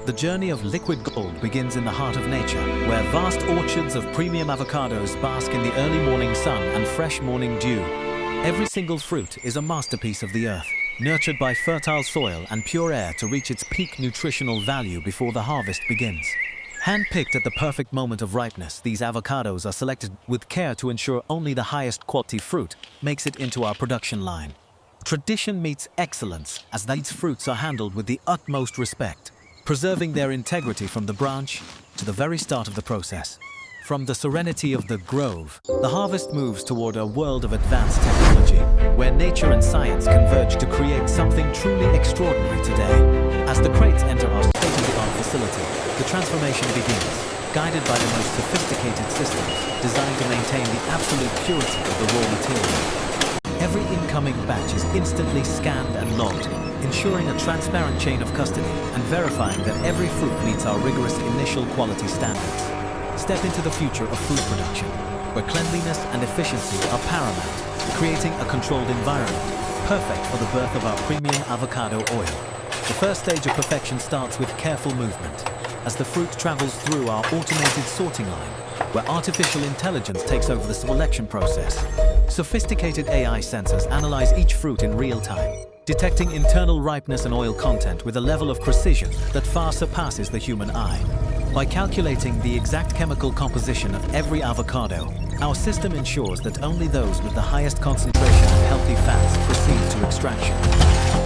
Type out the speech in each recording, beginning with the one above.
The journey of liquid gold begins in the heart of nature, where vast orchards of premium avocados bask in the early morning sun and fresh morning dew. Every single fruit is a masterpiece of the earth, nurtured by fertile soil and pure air to reach its peak nutritional value before the harvest begins. Hand-picked at the perfect moment of ripeness, these avocados are selected with care to ensure only the highest quality fruit makes it into our production line. Tradition meets excellence as these fruits are handled with the utmost respect, preserving their integrity from the branch to the very start of the process. From the serenity of the grove, the harvest moves toward a world of advanced technology, where nature and science converge to create something truly extraordinary today. As the crates enter our state-of-the-art facility, the transformation begins, guided by the most sophisticated systems designed to maintain the absolute purity of the raw material. Every incoming batch is instantly scanned and logged, ensuring a transparent chain of custody and verifying that every fruit meets our rigorous initial quality standards. Step into the future of food production, where cleanliness and efficiency are paramount, creating a controlled environment, perfect for the birth of our premium avocado oil. The first stage of perfection starts with careful movement, as the fruit travels through our automated sorting line, where artificial intelligence takes over the selection process. Sophisticated AI sensors analyze each fruit in real time, detecting internal ripeness and oil content with a level of precision that far surpasses the human eye. By calculating the exact chemical composition of every avocado, our system ensures that only those with the highest concentration of healthy fats proceed to extraction.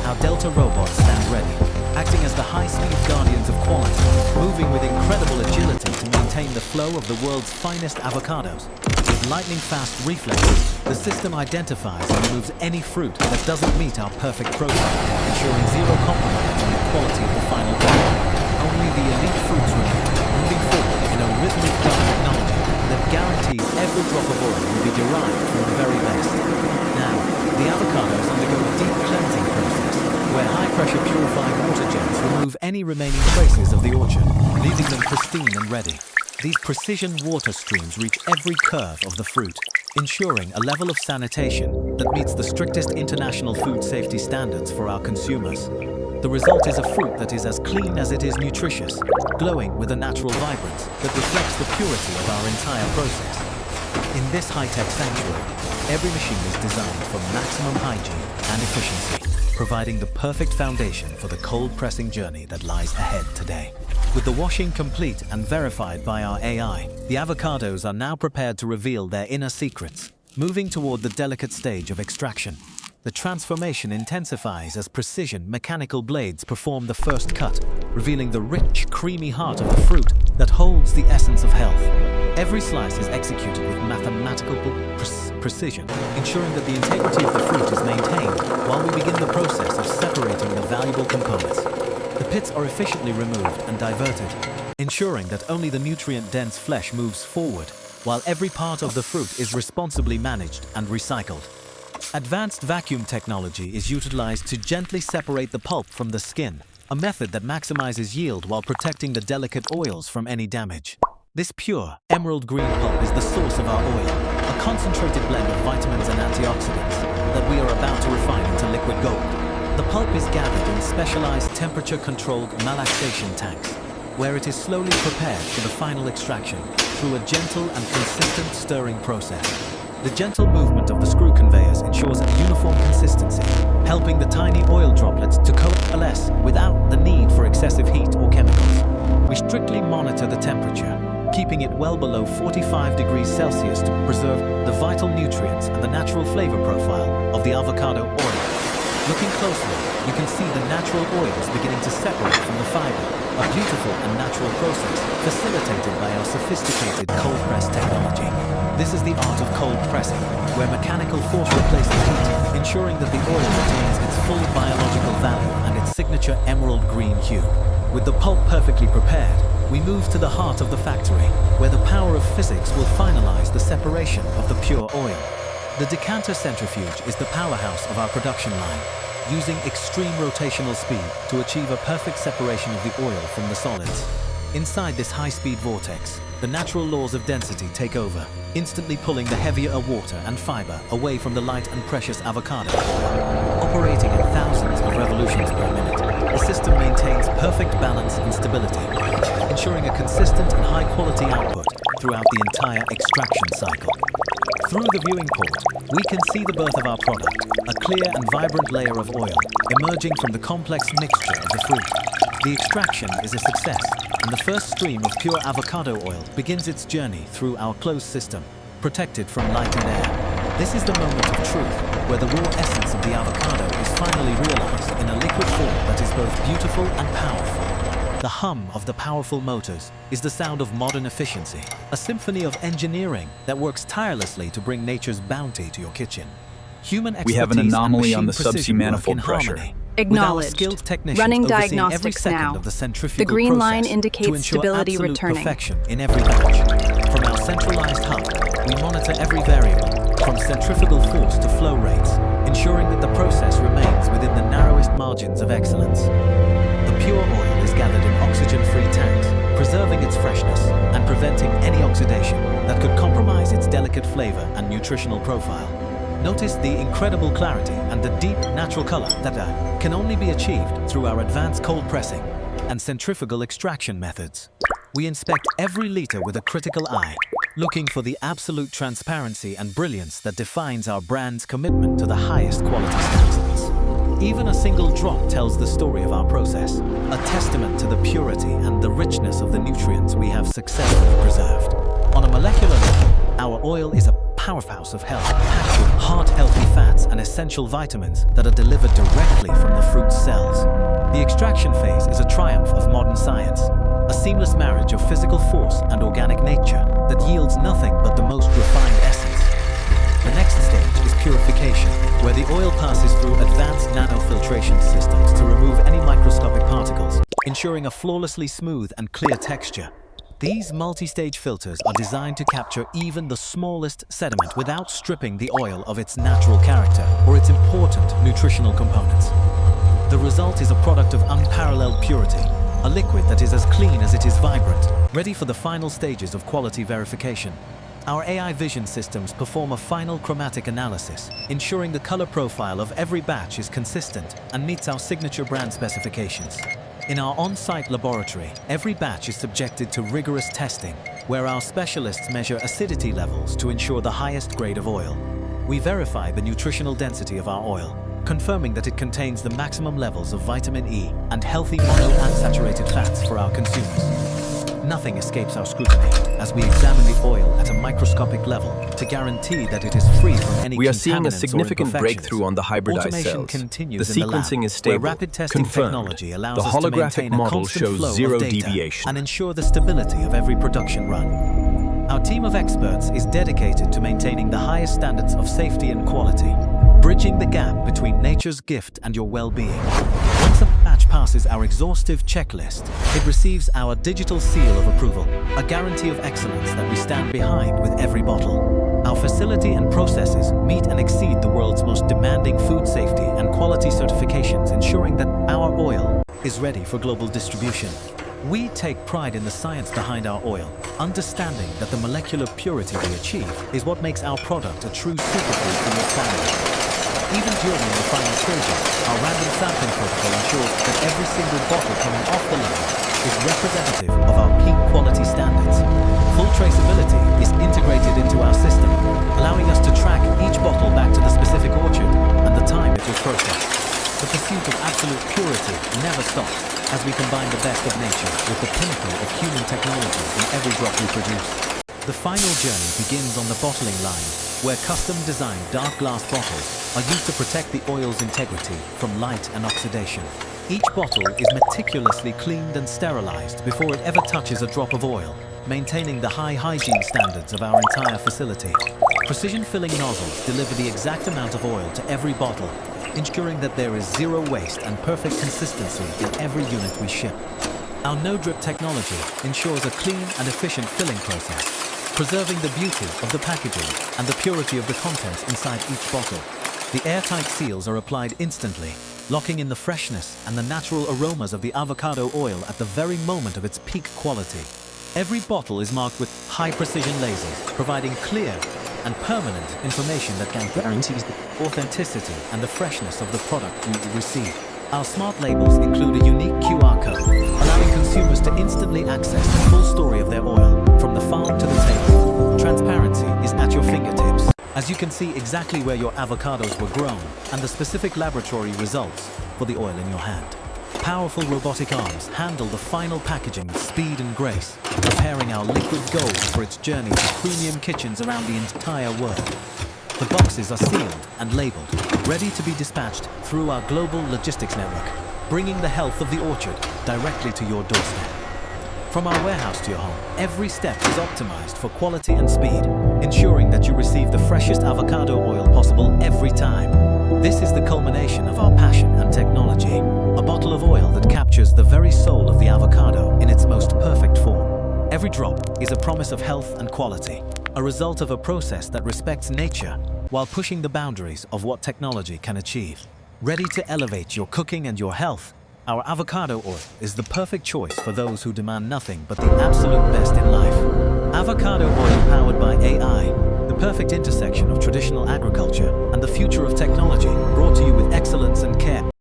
Our Delta robots stand ready, acting as the high-speed guardians of quality, moving with incredible agility to maintain the flow of the world's finest avocados. With lightning-fast reflexes, the system identifies and removes any fruit that doesn't meet our perfect profile, ensuring zero compromise on the quality of the final product. Only the elite fruits remain, moving forward in a rhythmic technology that guarantees every drop of oil will be derived from the very best. Now, the avocados undergo a deep cleansing process, where high-pressure purifying water jets remove any remaining traces of the orchard, leaving them pristine and ready. These precision water streams reach every curve of the fruit, ensuring a level of sanitation that meets the strictest international food safety standards for our consumers. The result is a fruit that is as clean as it is nutritious, glowing with a natural vibrance that reflects the purity of our entire process. In this high-tech sanctuary, every machine is designed for maximum hygiene and efficiency, providing the perfect foundation for the cold-pressing journey that lies ahead today. With the washing complete and verified by our AI, the avocados are now prepared to reveal their inner secrets, moving toward the delicate stage of extraction. The transformation intensifies as precision mechanical blades perform the first cut, revealing the rich, creamy heart of the fruit that holds the essence of health. Every slice is executed with mathematical precision, ensuring that the integrity of the fruit is maintained while we begin the process of separating the valuable components. The pits are efficiently removed and diverted, ensuring that only the nutrient-dense flesh moves forward, while every part of the fruit is responsibly managed and recycled. Advanced vacuum technology is utilized to gently separate the pulp from the skin, a method that maximizes yield while protecting the delicate oils from any damage. This pure, emerald green pulp is the source of our oil, a concentrated blend of vitamins and antioxidants that we are about to refine into liquid gold. The pulp is gathered in specialized temperature-controlled malaxation tanks, where it is slowly prepared for the final extraction through a gentle and consistent stirring process. The gentle movement of the screw conveyors ensures a uniform consistency, helping the tiny oil droplets to coalesce without the need for excessive heat or chemicals. We strictly monitor the temperature, keeping it well below 45 degrees Celsius to preserve the vital nutrients and the natural flavor profile of the avocado oil. Looking closely, you can see the natural oils beginning to separate from the fiber, a beautiful and natural process facilitated by our sophisticated cold press technology. This is the art of cold pressing, where mechanical force replaces heat, ensuring that the oil retains its full biological value and its signature emerald green hue. With the pulp perfectly prepared, we move to the heart of the factory, where the power of physics will finalize the separation of the pure oil. The decanter centrifuge is the powerhouse of our production line, using extreme rotational speed to achieve a perfect separation of the oil from the solids. Inside this high-speed vortex, the natural laws of density take over, instantly pulling the heavier water and fiber away from the light and precious avocado oil. Operating at thousands of revolutions per minute, the system maintains perfect balance and stability, ensuring a consistent and high-quality output throughout the entire extraction cycle. Through the viewing port, we can see the birth of our product, a clear and vibrant layer of oil emerging from the complex mixture of the fruit. The extraction is a success, and the first stream of pure avocado oil begins its journey through our closed system, protected from light and air. This is the moment of truth, where the raw essence of the avocado is finally realized in a liquid form that is both beautiful and powerful. The hum of the powerful motors is the sound of modern efficiency, a symphony of engineering that works tirelessly to bring nature's bounty to your kitchen. Human expertise We have an anomaly on the and machine subsea manifold precision work in pressure. harmony. Acknowledged. Running diagnostics now. The green line indicates stability returning. Perfection in every batch. From our centralized hub, we monitor every variable, from centrifugal force to flow rates, ensuring that the process remains within the narrowest margins of excellence. The pure oil is gathered in oxygen-free tanks, preserving its freshness and preventing any oxidation that could compromise its delicate flavor and nutritional profile. Notice the incredible clarity and the deep natural color that can only be achieved through our advanced cold pressing and centrifugal extraction methods. We inspect every liter with a critical eye, looking for the absolute transparency and brilliance that defines our brand's commitment to the highest quality standards. Even a single drop tells the story of our process, a testament to the purity and the richness of the nutrients we have successfully preserved. On a molecular level, our oil is a powerhouse of health, packed with heart-healthy fats and essential vitamins that are delivered directly from the fruit's cells. The extraction phase is a triumph of modern science, a seamless marriage of physical force and organic nature that yields nothing but the most refined essence. The next stage is purification, where the oil passes through advanced nanofiltration systems to remove any microscopic particles, ensuring a flawlessly smooth and clear texture. These multi-stage filters are designed to capture even the smallest sediment without stripping the oil of its natural character or its important nutritional components. The result is a product of unparalleled purity, a liquid that is as clean as it is vibrant, ready for the final stages of quality verification. Our AI vision systems perform a final chromatic analysis, ensuring the color profile of every batch is consistent and meets our signature brand specifications. In our on-site laboratory, every batch is subjected to rigorous testing, where our specialists measure acidity levels to ensure the highest grade of oil. We verify the nutritional density of our oil, confirming that it contains the maximum levels of vitamin E and healthy monounsaturated fats for our consumers. Nothing escapes our scrutiny as we examine the oil at a microscopic level to guarantee that it is free from any contaminants. We are seeing a significant breakthrough on the hybridized cells. The sequencing is stable, rapid testing technology allows the us to holographic maintain a model constant shows flow of zero data deviation. and ensure the stability of every production run. Our team of experts is dedicated to maintaining the highest standards of safety and quality, bridging the gap between nature's gift and your well-being. Once a batch passes our exhaustive checklist, it receives our digital seal of approval, a guarantee of excellence that we stand behind with every bottle. Our facility and processes meet and exceed the world's most demanding food safety and quality certifications, ensuring that our oil is ready for global distribution. We take pride in the science behind our oil, understanding that the molecular purity we achieve is what makes our product a true superfood for your family. Even during the final stages, our random sampling protocol ensures that every single bottle coming off the line is representative of our peak quality standards. Full traceability is integrated into our system, allowing us to track each bottle back to the specific orchard and the time it was processed. The pursuit of absolute purity never stops as we combine the best of nature with the pinnacle of human technology in every drop we produce. The final journey begins on the bottling line, where custom-designed dark glass bottles are used to protect the oil's integrity from light and oxidation. Each bottle is meticulously cleaned and sterilized before it ever touches a drop of oil, maintaining the high hygiene standards of our entire facility. Precision filling nozzles deliver the exact amount of oil to every bottle, ensuring that there is zero waste and perfect consistency in every unit we ship. Our no-drip technology ensures a clean and efficient filling process, preserving the beauty of the packaging and the purity of the contents inside each bottle. The airtight seals are applied instantly, locking in the freshness and the natural aromas of the avocado oil at the very moment of its peak quality. Every bottle is marked with high-precision lasers, providing clear and permanent information that guarantees the authenticity and the freshness of the product you receive. Our smart labels include a unique QR code, allowing consumers to instantly access the full story of their oil, from the farm to the table. Transparency is at your fingertips, as you can see exactly where your avocados were grown and the specific laboratory results for the oil in your hand. Powerful robotic arms handle the final packaging with speed and grace, preparing our liquid gold for its journey to premium kitchens around the entire world. The boxes are sealed and labeled, ready to be dispatched through our global logistics network, bringing the health of the orchard directly to your doorstep. From our warehouse to your home, every step is optimized for quality and speed, ensuring that you receive the freshest avocado oil possible every time. This is the culmination of our passion and technology, a bottle of oil that captures the very soul of the avocado in its most perfect form. Every drop is a promise of health and quality, a result of a process that respects nature while pushing the boundaries of what technology can achieve. Ready to elevate your cooking and your health, our avocado oil is the perfect choice for those who demand nothing but the absolute best in life. Avocado oil powered by AI, the perfect intersection of traditional agriculture and the future of technology, brought to you with excellence and care.